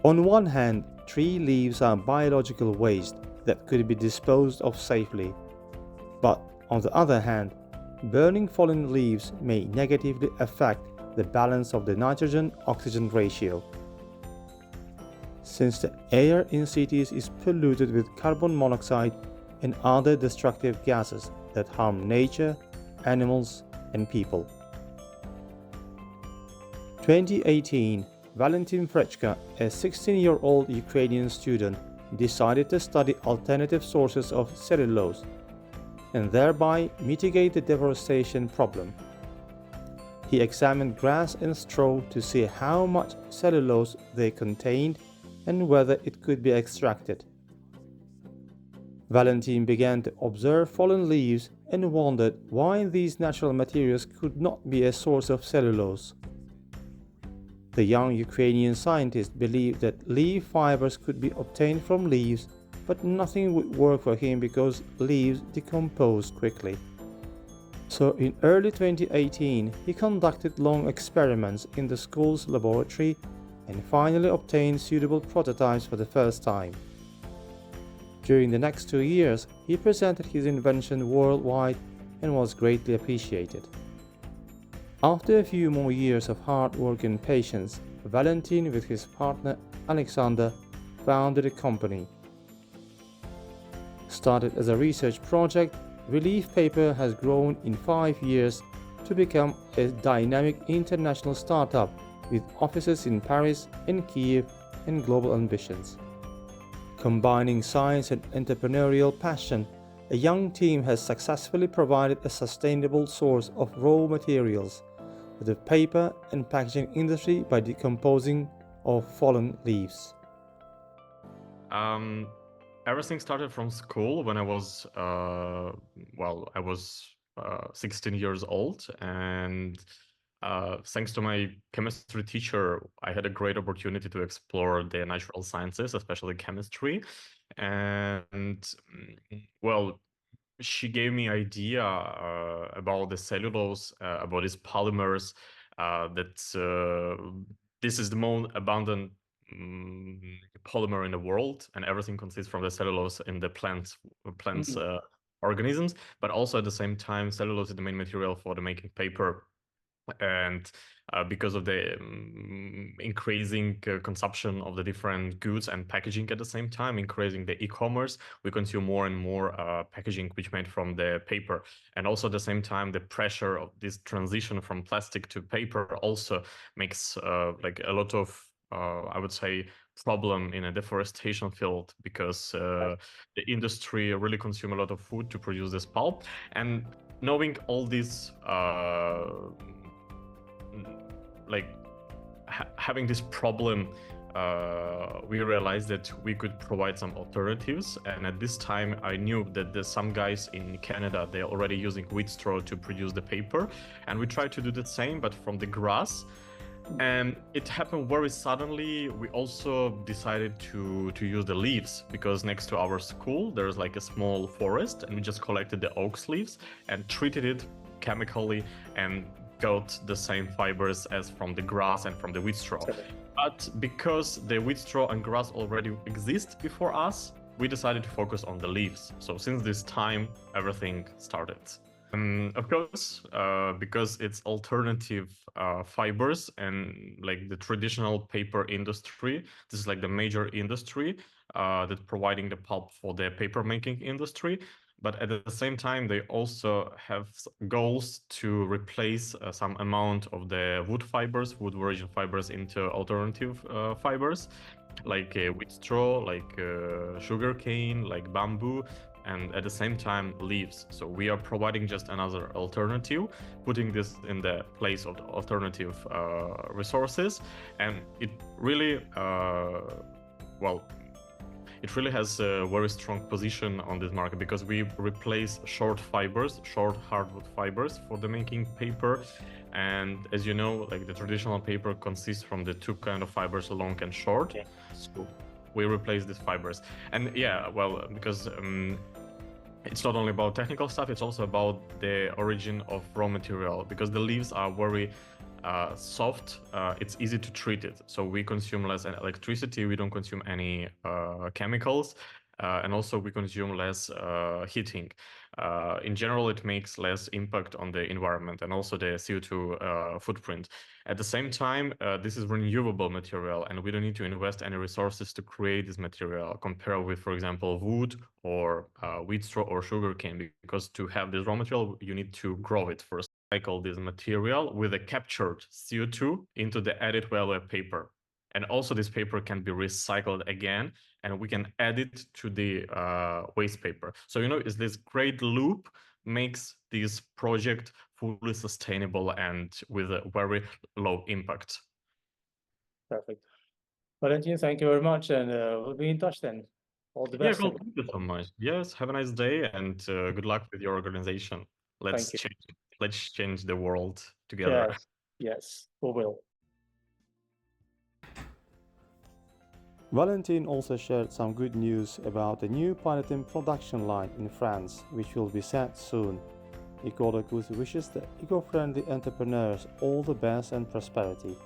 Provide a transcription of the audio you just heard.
On one hand, tree leaves are biological waste that could be disposed of safely, but on the other hand, burning fallen leaves may negatively affect the balance of the nitrogen-oxygen ratio. Since the air in cities is polluted with carbon monoxide and other destructive gases that harm nature, animals, and people. 2018, Valentin Frechka, a 16-year-old Ukrainian student, decided to study alternative sources of cellulose and thereby mitigate the deforestation problem. He examined grass and straw to see how much cellulose they contained and whether it could be extracted. Valentin began to observe fallen leaves and wondered why these natural materials could not be a source of cellulose. The young Ukrainian scientist believed that leaf fibers could be obtained from leaves, but nothing would work for him because leaves decompose quickly. So in early 2018, he conducted long experiments in the school's laboratory and finally obtained suitable prototypes for the first time. During the next 2 years, he presented his invention worldwide and was greatly appreciated. After a few more years of hard work and patience, Valentin with his partner Alexander founded a company. Started as a research project, Relief Paper has grown in 5 years to become a dynamic international startup with offices in Paris and Kiev and global ambitions. Combining science and entrepreneurial passion, a young team has successfully provided a sustainable source of raw materials for the paper and packaging industry by decomposing of fallen leaves. Everything started from school when I was, 16 years old, and thanks to my chemistry teacher, I had a great opportunity to explore the natural sciences, especially chemistry. And she gave me idea about the cellulose, about these polymers, that this is the most abundant polymer in the world, and everything consists from the cellulose in the plants organisms. But also at the same time, cellulose is the main material for the making paper. And because of the increasing consumption of the different goods and packaging at the same time, increasing the e-commerce, we consume more and more packaging which made from the paper. And also at the same time, the pressure of this transition from plastic to paper also makes like a lot of I would say problem in a deforestation field, because the industry really consume a lot of food to produce this pulp. And knowing all this having this problem, we realized that we could provide some alternatives. And at this time, I knew that there's some guys in Canada, they're already using wheat straw to produce the paper. And we tried to do the same, but from the grass. And it happened very suddenly. We also decided to use the leaves, because next to our school, there's like a small forest, and we just collected the oak leaves and treated it chemically and got the same fibers as from the grass and from the wheat straw. But because the wheat straw and grass already exist before us, we decided to focus on the leaves. So since this time, everything started. Of course, because it's alternative fibers, and like the traditional paper industry, this is like the major industry that's providing the pulp for the paper making industry. But at the same time, they also have goals to replace some amount of the wood virgin fibers into alternative fibers, like wheat straw, like sugar cane, like bamboo, and at the same time leaves. So we are providing just another alternative, putting this in the place of the alternative resources. And it really it really has a very strong position on this market, because we replace short hardwood fibers for the making paper. And as you know, like the traditional paper consists from the two kind of fibers, long and short. So we replace these fibers. And because it's not only about technical stuff, it's also about the origin of raw material, because the leaves are very soft, it's easy to treat it. So we consume less electricity, we don't consume any chemicals, and also we consume less heating. In general, it makes less impact on the environment and also the CO2 footprint. At the same time, this is renewable material, and we don't need to invest any resources to create this material compared with, for example, wood or wheat straw or sugarcane, because to have this raw material, you need to grow it first. Cycle this material with a captured CO2 into the added value paper. And also this paper can be recycled again, and we can add it to the waste paper. So, is this great loop makes this project fully sustainable and with a very low impact. Perfect. Valentin, thank you very much, and we'll be in touch then. All the Yeah, best. cool. Thank you so much. Yes, have a nice day, and good luck with your organization. Let's change the world together. Yes, we will. Valentin also shared some good news about the new piloting production line in France, which will be set soon. Ecolocus wishes the eco-friendly entrepreneurs all the best and prosperity.